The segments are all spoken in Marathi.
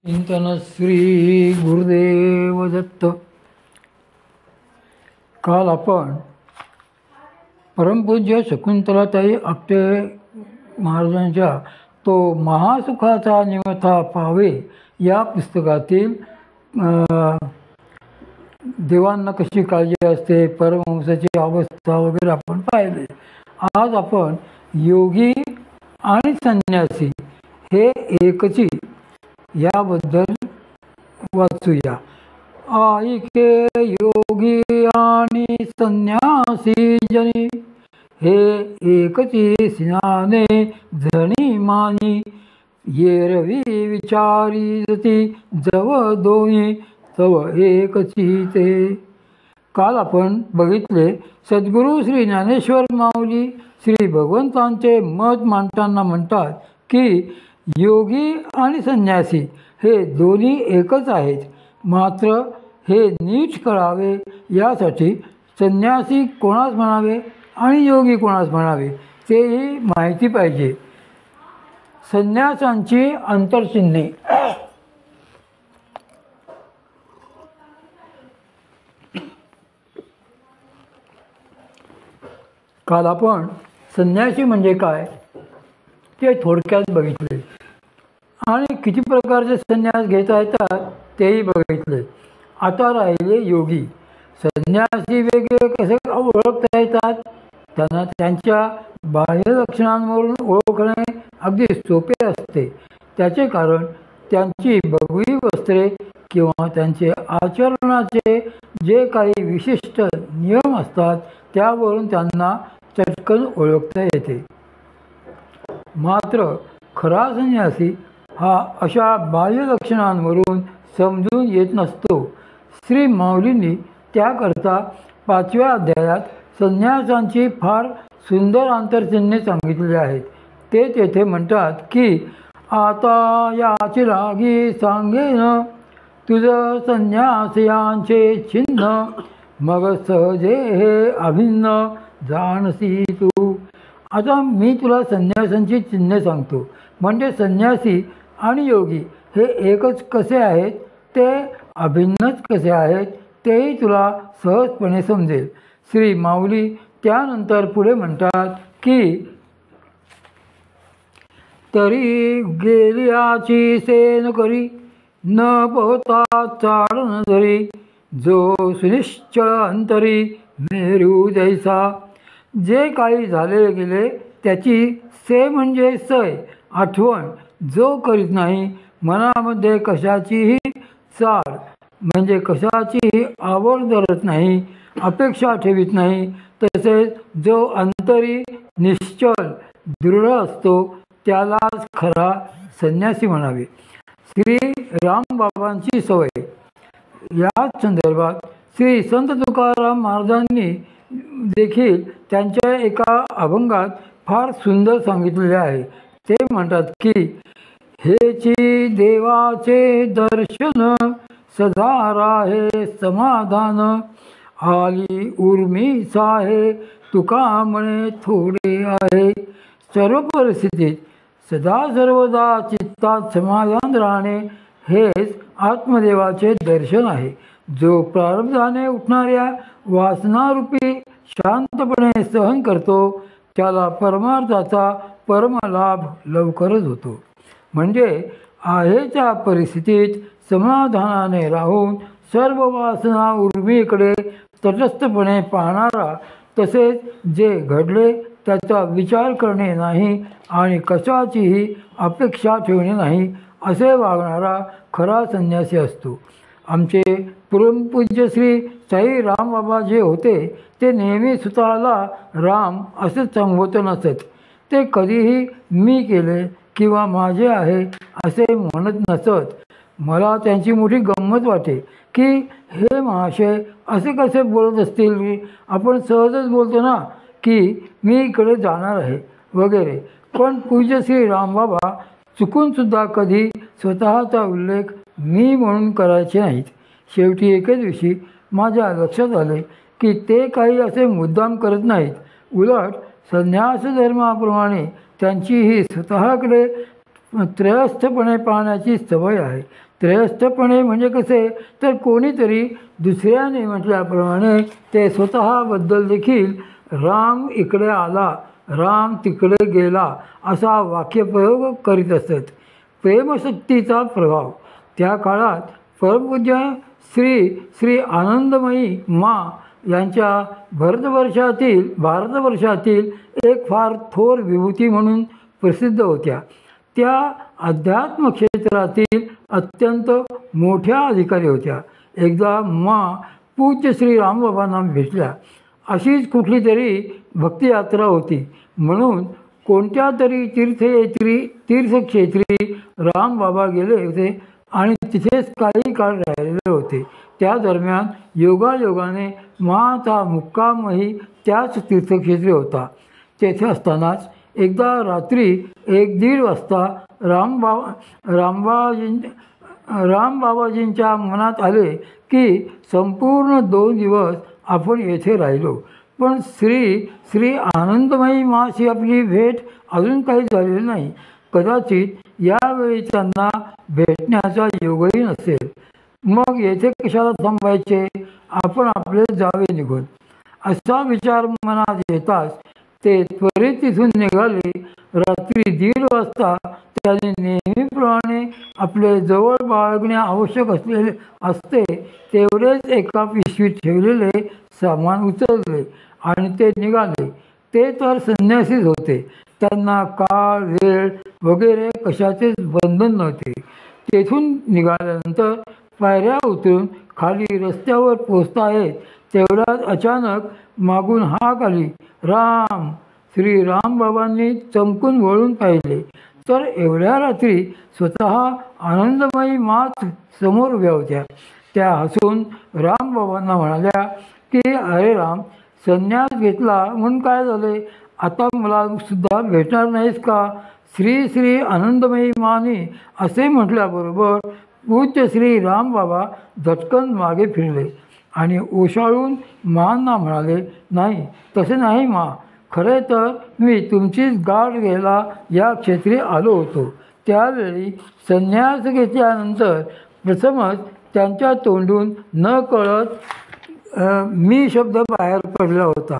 चिंतन श्री गुरुदेव दत्त. काल आपण परमपूज्य शकुंतलाताई आपटे महाराजांच्या तो महासुखाचा निमथा पावे या पुस्तकातील देवांना कशी काळजी असते, परमहंसाची अवस्था वगैरे आपण पाहिले. आज आपण योगी आणि संन्यासी हे एकची याबद्दल वाचूया. ऐके योगी आणि संन्यासी जनी, हे एकची सिनाने धनी मानी. येरवी विचारी जती जव दोन्ही, तव एकची ते. काल आपण बघितले सद्गुरू श्री ज्ञानेश्वर माऊली श्री भगवंतांचे मत मांडताना म्हणतात की योगी आणि संन्यासी हे दोन्ही एकच आहेत, मात्र हे नीट कळावे यासाठी संन्यासी कोणास म्हणावे आणि योगी कोणास म्हणावे तेही माहिती पाहिजे. संन्यासांची अंतर्चिन्हे. काल आपण संन्यासी म्हणजे काय ते थोडक्यात बघितले आणि किती प्रकारचे संन्यास घेता येतात तेही बघितले. आता राहिले योगी. संन्यासी वेगळे कसे ओळखता येतात, त्यांना त्यांच्या बाह्य लक्षणांवरून ओळखणे अगदी सोपे असते. त्याचे कारण त्यांची भगवी वस्त्रे किंवा त्यांचे आचरणाचे जे काही विशिष्ट नियम असतात त्यावरून त्यांना चटकन ओळखता येते. मात्र खरा संन्यासी हा अशा बाह्य लक्षणांवरून समजून येत नसतो. श्री माऊलींनी त्याकरता 5व्या अध्यायात संन्यासांची फार सुंदर अंतर्चिन्हे सांगितलेली आहेत. ते तेथे म्हणतात की आता याची लागी सांगेन तुझ संन्यासियांचे चिन्ह, मग सहजे हे अभिन्न जाणसी तू. आता मी तुला संन्यासांची चिन्हे सांगतो, म्हणजे संन्यासी आणि योगी हे एकच कसे आहेत, ते अभिन्नच कसे आहेत तेही तुला सहजपणे समजेल. श्री माऊली त्यानंतर पुढे म्हणतात की तरी गेलियाची सेन करी, न पोहता चाड न धरी, जो सुनिश्चळ अंतरी मेरू जैसा. जे काही झाले गेले त्याची से म्हणजे सय आठवण जो करीत नाही, मनामध्ये कशाचीही चाड म्हणजे कशाचीही आवड धरत नाही, अपेक्षा ठेवीत नाही, तसेच जो अंतरी निश्चल दृढ असतो त्यालाच खरा संन्यासी म्हणावे. श्री रामबाबांची सवय. याच संदर्भात श्री संत तुकाराम महाराजांनी देखील त्यांच्या एका अभंगात फार सुंदर सांगितलेले आहे. ते म्हणतात की हेची देवाचे दर्शन, सदा राहे समाधान, आली उर्मी साहे तुका म्हणे थोडे आहे. सर्व परिस्थितीत सदा सर्वदा चित्तात समाधान राहणे हेच आत्मदेवाचे दर्शन आहे. जो प्रारब्धाने उठणाऱ्या वासनारूपी शांतपणे सहन करतो त्याला परमार्थाचा परमलाभ लवकरच होतो. म्हणजे आहे त्या परिस्थितीत समाधानाने राहून सर्व वासना उर्मीकडे तटस्थपणे पाहणारा, तसेच जे घडले त्याचा विचार करणे नाही आणि कशाचीही अपेक्षा ठेवणे नाही असे वागणारा खरा संन्यासी असतो. आमचे परमपूज्य श्री साई रामबाबा जे होते ते नेहमी स्वतःला राम असेच संबोधत नसत. ते कधीही मी केले किंवा माझे आहे असे म्हणत नसत. मला त्यांची मोठी गंमत वाटे की हे महाशय असे कसे बोलत असतील. आपण सहजच बोलतो ना की मी इकडे जाणार आहे वगैरे, पण पूज्य श्री रामबाबा चुकूनसुद्धा कधी स्वतःचा उल्लेख मी म्हणून करायचे नाहीत. शेवटी एके दिवशी माझ्या लक्षात आले की ते काही असे मुद्दाम करत नाहीत. उलट संन्यास धर्माप्रमाणे त्यांची ही स्वतःकडे त्रयस्थपणे पाहण्याची सवय आहे. त्रयस्थपणे म्हणजे कसे, तर कोणीतरी दुसऱ्याने म्हटल्याप्रमाणे ते स्वतःबद्दल देखील राम इकडे आला, राम तिकडे गेला असा वाक्यप्रयोग करीत असत. प्रेमशक्तीचा प्रभाव. त्या काळात परमपूज्य श्री श्री आनंदमयी मा यांच्या भारतवर्षातील एक फार थोर विभूती म्हणून प्रसिद्ध होत्या. त्या अध्यात्म क्षेत्रातील अत्यंत मोठ्या अधिकारी होत्या. एकदा मा पूज्य श्री रामबाबांना भेटल्या. अशीच कुठली तरी भक्तियात्रा होती म्हणून कोणत्या तरी तीर्थक्षेत्री रामबाबा गेले होते आणि तिथेच काही काळ राहिलेले होते. त्या दरम्यान योगायोगाने माचा मुक्कामही त्याच तीर्थक्षेत्री होता. तेथे असतानाच एकदा रात्री 1-1:30 वाजता रामबाबाजींच्या मनात आले की संपूर्ण 2 दिवस आपण येथे राहिलो, पण श्री आनंदमयी माशी आपली भेट अजून काही झालेली नाही. कदाचित यावेळी त्यांना भेटण्याचा योगही नसेल. मग येथे कशाला थांबायचे, आपण आपले जावे निघून. असा विचार मनात येताच ते त्वरित तिथून निघाले. रात्री 1:30 वाजता त्याने नेहमीप्रमाणे आपले जवळ बाळगणे आवश्यक असते तेवढेच एका पिशवीत ठेवलेले सामान उचलले आणि ते निघाले. ते तर संन्यासीच होते. त्यांना काळ वेळ वगैरे कशाचेच बंधन नव्हते. तेथून निघाल्यानंतर पायऱ्या उतरून खाली रस्त्यावर पोचताहेत तेवढ्यात अचानक मागून हाक आली, राम. श्री रामबाबांनी चमकून वळून पाहिले तर एवढ्या रात्री स्वतः आनंदमयी माच समोर उभ्या होत्या. त्या हसून रामबाबांना म्हणाल्या की अरे राम, संन्यास घेतला म्हणून काय झाले, आता मला सुद्धा भेटणार नाहीस का. श्री श्री आनंदमयी माने असे म्हटल्याबरोबर पूज्य श्री रामबाबा झटकन मागे फिरले आणि ओशाळून मांना म्हणाले, नाही, तसे नाही मा. खरे तर मी तुमचीच गाठ घ्यायला या क्षेत्री आलो होतो. त्यावेळी संन्यास घेतल्यानंतर प्रथमच त्यांच्या तोंडून न कळत मी शब्द बाहेर पडला होता.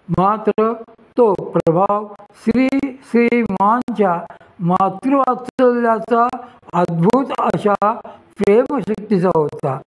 मात्र तो प्रभाव श्री श्री मानच्या मातृवात्सल्याचा अद्भुत अशा प्रेमशक्तीचा होता.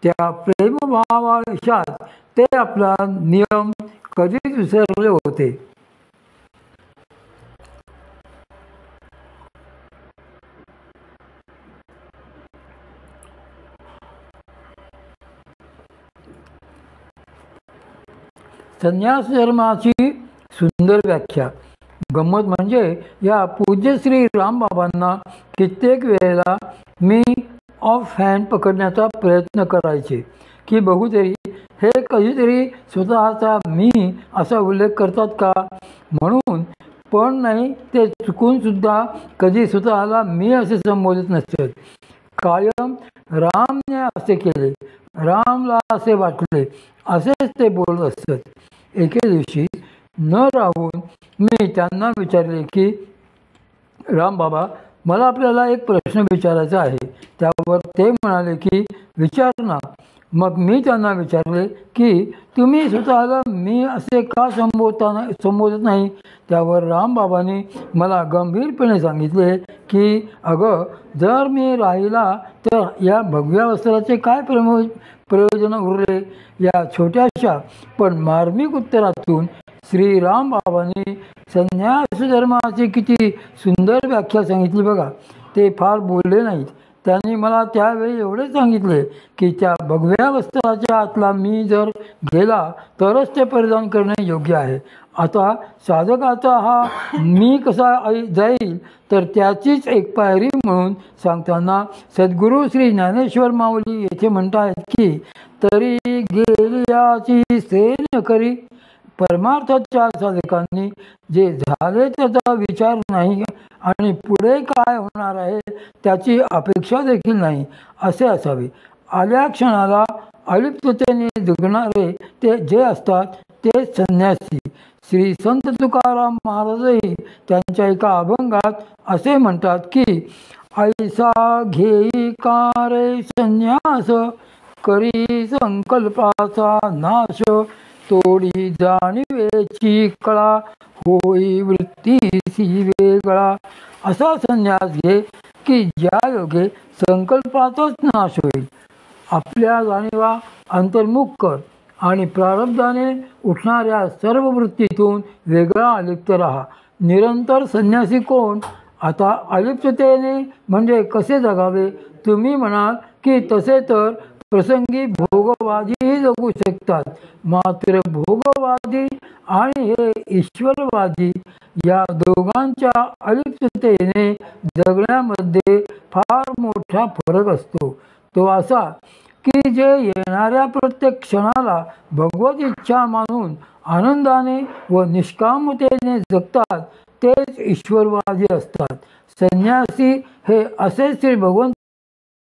त्या प्रेमभावाविषयात ते आपला नियम कधीच विसरले होते. संन्यास धर्माची सुंदर व्याख्या. गंमत म्हणजे या पूज्य श्री रामबाबांना कित्येक वेळेला मी ऑफ हँड पकडण्याचा प्रयत्न करायचे की बघू तरी हे कधीतरी स्वतःचा मी असा उल्लेख करतात का म्हणून. पण नाही, ते चुकूनसुद्धा कधी स्वतःला मी असे संबोधित नसतात. कायम रामने असे केले, रामला असे वाटले असेच ते बोलत असतात. एके दिवशी न राहून मी त्यांना विचारले की रामबाबा, मला आपल्याला एक प्रश्न विचारायचा आहे. त्यावर ते म्हणाले की विचार ना. मग मी त्यांना विचारले की तुम्ही स्वतःला मी असे का संबोधत नाही. त्यावर रामबाबांनी मला गंभीरपणे सांगितले की अगं, जर मी राहिला तर या भगव्या वस्त्राचे काय प्रयोजन उरले. या छोट्याशा पण मार्मिक उत्तरातून श्री रामबाबांनी संन्यास धर्माची किती सुंदर व्याख्या सांगितली बघा. ते फार बोलले नाहीत. त्यांनी मला त्यावेळी एवढे सांगितले की त्या भगव्या वस्त्राच्या आतला मी जर गेला तरच ते परिधान करणे योग्य आहे. आता साधकाचा हा मी कसा जाईल, तर त्याचीच एक पायरी म्हणून सांगताना सद्गुरू श्री ज्ञानेश्वर माऊली येथे म्हणतात की तरी गेली याची सेन करी. परमार्थाच्या साधकांनी जे झाले त्याचा विचार नाही आणि पुढे काय होणार आहे त्याची अपेक्षा देखील नाही असे असावे. आल्या क्षणाला अलिप्ततेने जगणारे ते जे असतात ते संन्यासी. श्री संत तुकाराम महाराजही त्यांच्या एका अभंगात असे म्हणतात की ऐसा घेई कारे संन्यास, करी संकल्पाचा नाश, तोडी जाणीवेची कळा, होई वृत्तीसी वेगळा. असा संन्यास घे की ज्या योगे संकल्पाचाच नाश होईल. आपल्या जाणीवा अंतर्मुख कर आणि प्रारब्धाने उठणाऱ्या सर्व वृत्तीतून वेगळा अलिप्त राहा. निरंतर संन्यासी कोण? आता अलिप्ततेने म्हणजे कसे जगावे? तुम्ही म्हणाल की तसे तर प्रसंगी भोगवादीही जगू शकतात. मात्र भोगवादी आणि हे ईश्वरवादी या दोघांच्या अलिप्ततेने जगण्यामध्ये फार मोठा फरक असतो. तो असा की जे येणाऱ्या प्रत्येक क्षणाला भगवत इच्छा मानून आनंदाने व निष्कामतेने जगतात तेच ईश्वरवादी असतात. संन्यासी हे असे श्री भगवंत